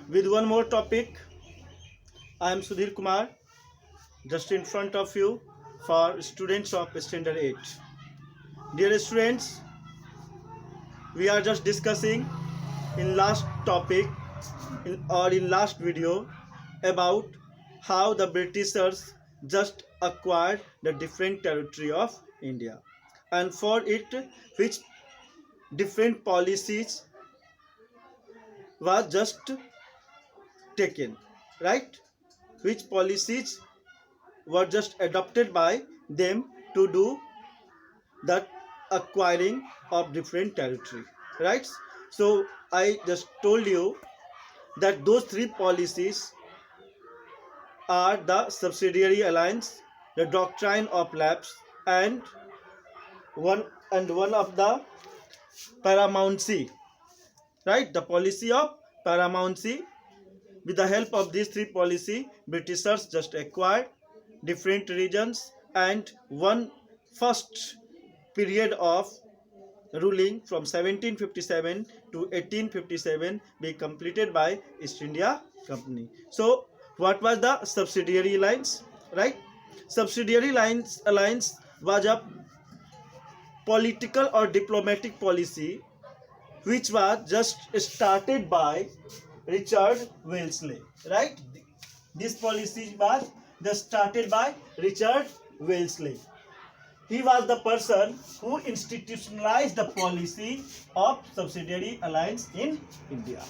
with one more topic. I am Sudhir Kumar, just in front of you for students of Standard 8. Dear students, we are just discussing in last topic in last video about how the Britishers just acquired the different territory of India, and for it which different policies was just taken, right? Which policies were just adopted by them to do the acquiring of different territory, right? So I just told you that those three policies are the subsidiary alliance, the doctrine of lapse, and one of the paramountcy, right? The policy of paramountcy. With the help of these three policy, Britishers just acquired different regions, and one first period of ruling from 1757 to 1857 be completed by East India Company. So what was the subsidiary alliance, right? Subsidiary alliance was a political or diplomatic policy which was just started by Richard Wellesley, right? This policy was just started by Richard Wellesley. He was the person who institutionalized the policy of subsidiary alliance in India,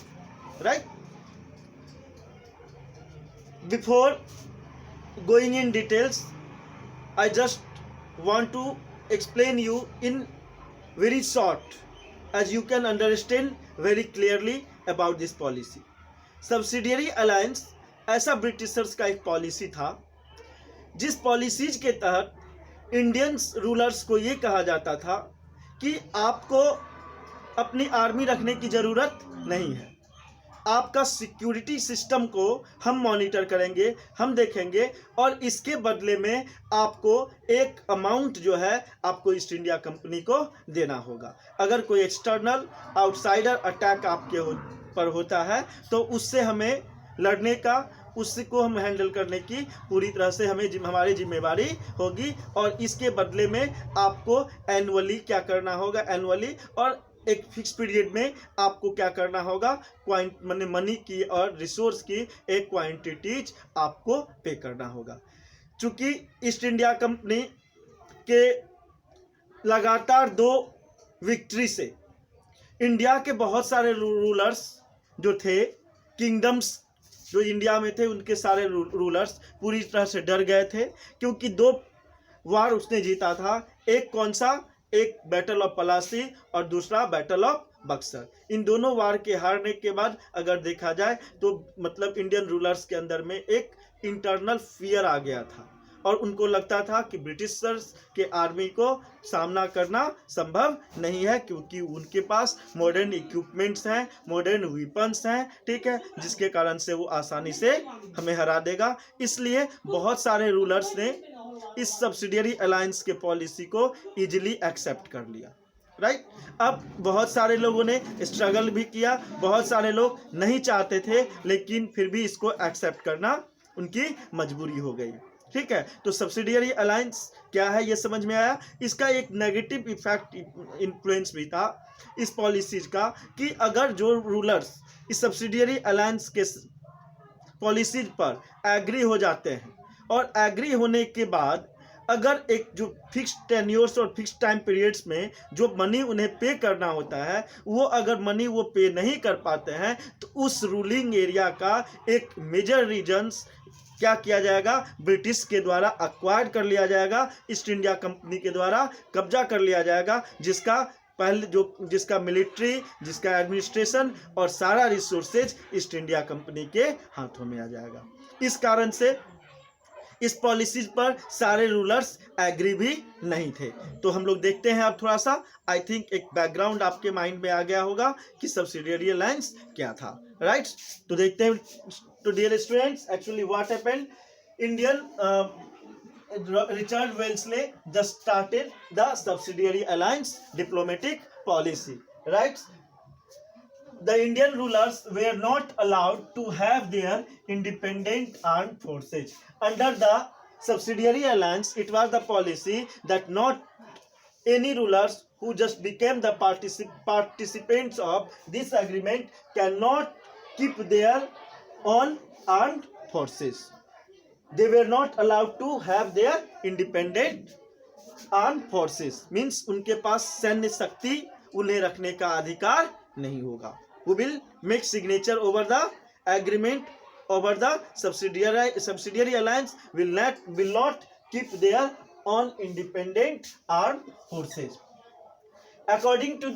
right? Before going in details, I just want to explain you in very short, as you can understand very clearly about this policy. Subsidiary alliance ऐसा Britishers का एक policy था जिस policies के तहत Indian rulers को ये कहा जाता था कि आपको अपनी आर्मी रखने की ज़रूरत नहीं है, आपका सिक्योरिटी सिस्टम को हम मॉनिटर करेंगे, हम देखेंगे, और इसके बदले में आपको एक अमाउंट जो है आपको ईस्ट इंडिया कंपनी को देना होगा। अगर कोई एक्सटर्नल आउटसाइडर अटैक आपके पर होता है तो उससे हमें लड़ने का, उसको हम हैंडल करने की पूरी तरह से हमारी जिम्मेवारी होगी, और इसके बदले में आपको एनुअली क्या करना होगा, एनुअली और एक फिक्स पीरियड में आपको क्या करना होगा, मनी की और रिसोर्स की एक क्वांटिटीज आपको पे करना होगा। चूंकि ईस्ट इंडिया कंपनी के लगातार 2 विक्ट्री से इंडिया के बहुत सारे रूलर्स जो थे, किंगडम्स जो इंडिया में थे, उनके सारे रूलर्स पूरी तरह से डर गए थे, क्योंकि 2 वार उसने जीता था। एक कौन सा, एक बैटल ऑफ पलासी और दूसरा बैटल ऑफ बक्सर। इन दोनों वार के हारने के बाद अगर देखा जाए तो मतलब इंडियन रूलर्स के अंदर में एक इंटरनल फियर आ गया था, और उनको लगता था कि ब्रिटिशर्स के आर्मी को सामना करना संभव नहीं है, क्योंकि उनके पास मॉडर्न इक्विपमेंट्स हैं, मॉडर्न वेपन्स हैं, ठीक है, जिसके कारण से वो आसानी से हमें हरा देगा। इसलिए बहुत सारे रूलर्स ने इस सब्सिडियरी अलायंस के पॉलिसी को इजीली एक्सेप्ट कर लिया, राइट। अब बहुत सारे लोगों ने स्ट्रगल भी किया, बहुत सारे लोग नहीं चाहते थे, लेकिन फिर भी इसको एक्सेप्ट करना उनकी मजबूरी हो गई, ठीक है। तो सब्सिडियरी अलायंस क्या है ये समझ में आया। इसका एक नेगेटिव इफेक्ट, इन्फ्लुएंस भी था इस पॉलिसीज का, कि अगर जो रूलर्स इस सब्सिडियरी अलायंस के पॉलिसीज पर एग्री हो जाते हैं, और एग्री होने के बाद अगर एक जो फिक्स टेन्योर्स और फिक्स टाइम पीरियड्स में जो मनी उन्हें पे करना होता है, वो अगर मनी वो पे नहीं कर पाते हैं, तो उस रूलिंग एरिया का एक मेजर रीजन्स क्या किया जाएगा, ब्रिटिश के द्वारा अक्वायर्ड कर लिया जाएगा, ईस्ट इंडिया कंपनी के द्वारा कब्जा कर लिया जाएगा, जिसका मिलिट्री, जिसका एडमिनिस्ट्रेशन और सारा रिसोर्सेज ईस्ट इंडिया कंपनी के हाथों में आ जाएगा। इस कारण से इस पॉलिसीज पर सारे रूलर्स एग्री भी नहीं थे। तो हम लोग देखते हैं अब थोड़ा सा, आई थिंक एक बैकग्राउंड आपके माइंड में आ गया होगा कि सब्सिडियरी अलायंस क्या था, राइट। तो देखते हैं, तो dear students, actually what happened, Indian Richard Wellesley just started the subsidiary alliance diplomatic policy, right? the Indian rulers were not allowed to have their independent armed forces. Under the subsidiary alliance, it was the policy that not any rulers who just became the participants of this agreement cannot keep their own armed forces. They were not allowed to have their independent armed forces. Means उनके पास सैन्य शक्ति उन्हें रखने का अधिकार नहीं होगा. Who will make signature over the agreement over the subsidiary alliance will not keep their own independent armed forces. According to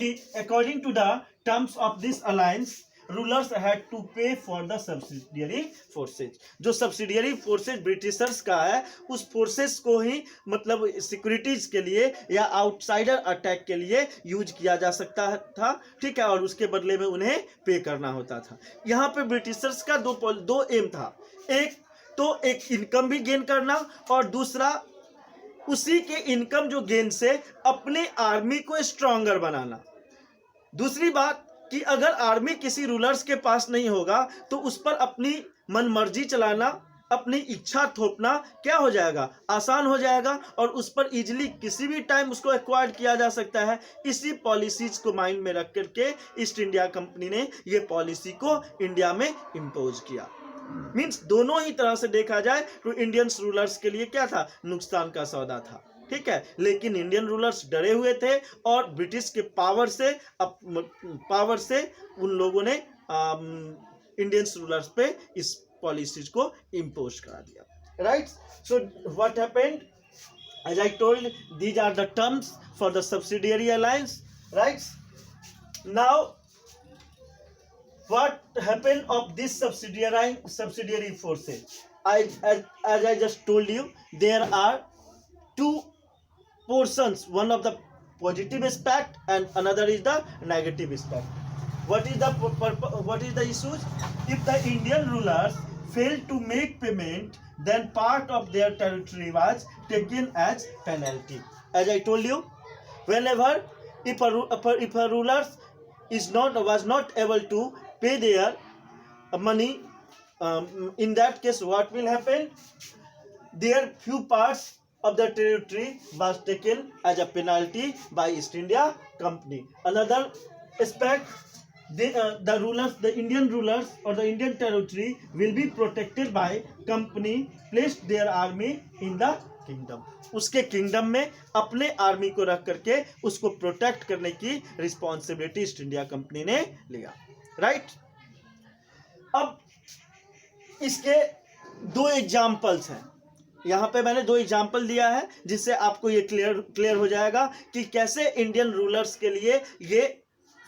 the terms of this alliance, rulers had to pay for the subsidiary forces. जो subsidiary forces Britishers का है, उस forces को ही मतलब securities के लिए या outsider attack के लिए यूज किया जा सकता था, ठीक है, और उसके बदले में उन्हें पे करना होता था. यहाँ पे ब्रिटिशर्स का दो एम था. एक इनकम भी गेन करना और दूसरा उसी के इनकम जो गेन से अपने आर्मी को स्ट्रॉन्गर बनाना. दूसरी बात कि अगर आर्मी किसी रूलर्स के पास नहीं होगा तो उस पर अपनी मनमर्जी चलाना, अपनी इच्छा थोपना क्या हो जाएगा, आसान हो जाएगा और उस पर इजीली किसी भी टाइम उसको एक्वायर किया जा सकता है. इसी पॉलिसीज को माइंड में रख करके ईस्ट इंडिया कंपनी ने ये पॉलिसी को इंडिया में इम्पोज किया. मीन्स दोनों ही तरह से देखा जाए तो इंडियन रूलर्स के लिए क्या था, नुकसान का सौदा था, ठीक है. लेकिन इंडियन रूलर्स डरे हुए थे और ब्रिटिश के पावर से उन लोगों ने इंडियन रूलर्स पे इस पॉलिसीज को इम्पोज करा दिया. Right. So what happened, as I told, these are the terms for the subsidiary alliance. Right. Now what happened of this subsidiary forces? As I just told you, there are two portions. One of the positive aspect and another is the negative aspect. What is the issue? If the Indian rulers fail to make payment, then part of their territory was taken as penalty. As I told you, whenever if a ruler was not able to pay their money, in that case what will happen? Their few parts of the territory was taken as a penalty by East India Company. Another aspect, the Indian rulers or the Indian territory will be protected by company placed their army in the kingdom. उसके kingdom में अपने army को रख करके उसको protect करने की responsibility east India company ने लिया. राइट. अब इसके दो एग्जाम्पल्स हैं. यहाँ पे मैंने दो एग्जाम्पल दिया है जिससे आपको ये क्लियर हो जाएगा कि कैसे इंडियन रूलर्स के लिए ये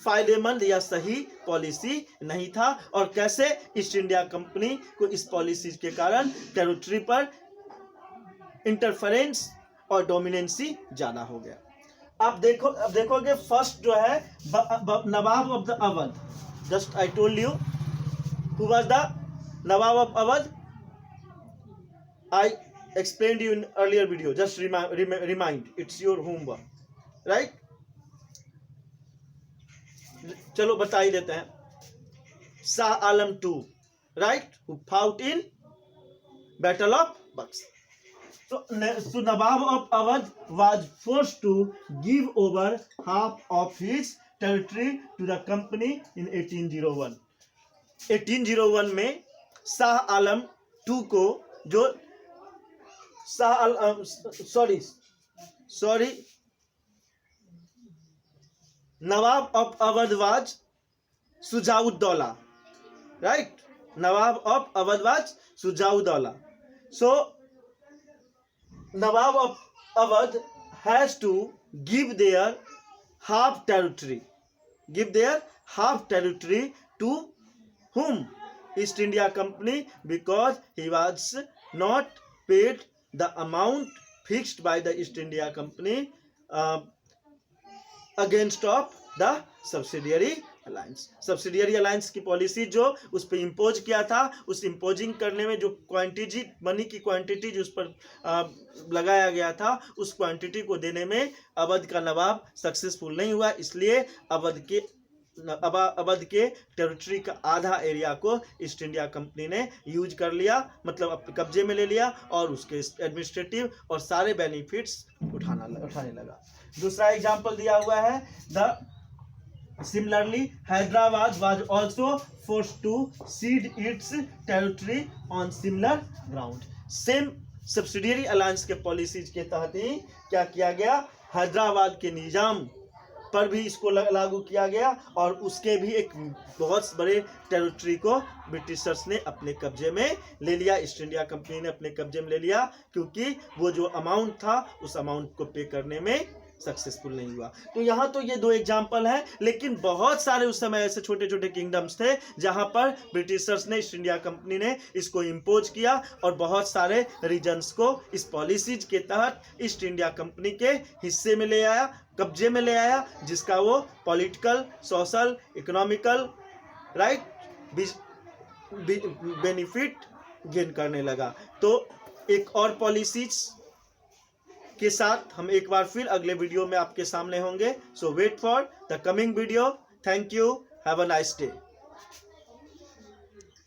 फायदेमंद या सही पॉलिसी नहीं था और कैसे ईस्ट इंडिया कंपनी को इस पॉलिसी के कारण टेरिटरी पर इंटरफेरेंस और डोमिनेंसी ज्यादा हो गया. अब देखोगे फर्स्ट जो है nawab of the Awadh. Just I told you who was the nawab of Awadh. I explained you in earlier video. Just remind, it's your homework. Right. चलो बता ही देते हैं. Shah Alam II, right, who fought in Battle of Buxar. So Nawab of Awadh was forced to give over half of his territory to the company in 1801. 1801 में Shah Alam II को जो Nawab of Awadh was Sujauddaulah, right? Nawab of Awadh was Sujauddaulah. So Nawab of Awadh has to give their half territory. Give their half territory to whom? East India Company, because he was not paid the amount fixed by the East India Company against of the subsidiary alliance. Subsidiary alliance की policy जो उस पर impose किया था, उस imposing करने में जो क्वांटिटी मनी की क्वांटिटी जो उस पर लगाया गया था, उस क्वांटिटी को देने में अवध का नवाब सक्सेसफुल नहीं हुआ. इसलिए अवध के अवध के टेरिटरी का आधा एरिया को ईस्ट इंडिया कंपनी ने यूज कर लिया, मतलब अपने कब्जे में ले लिया और उसके एडमिनिस्ट्रेटिव और सारे बेनिफिट्स उठाने लगा। दूसरा एग्जांपल दिया हुआ है, Similarly, Hyderabad was also forced to cede its territory on similar ground. Same subsidiary alliance के पॉलिसीज के तहत ही क्या किया गया, हैदराबाद के निजाम पर भी इसको लागू किया गया और उसके भी एक बहुत बड़े टेरिटरी को ब्रिटिशर्स ने अपने कब्जे में ले लिया, ईस्ट इंडिया कंपनी ने अपने कब्जे में ले लिया, क्योंकि वो जो अमाउंट था उस अमाउंट को पे करने में सक्सेसफुल नहीं हुआ। तो यहाँ तो ये दो एग्जाम्पल हैं, लेकिन बहुत सारे उस समय ऐसे छोटे छोटे किंगडम्स थे जहाँ पर ब्रिटिशर्स ने, ईस्ट इंडिया कंपनी ने इसको इम्पोज किया और बहुत सारे रीजन्स को इस पॉलिसीज के तहत ईस्ट इंडिया कंपनी के हिस्से में ले आया, कब्जे में ले आया, जिसका वो political, social, economical benefit gain करने लगा। तो एक और पॉलिसीज के साथ हम एक बार फिर अगले वीडियो में आपके सामने होंगे। So wait for the coming video. Thank you, have a nice day.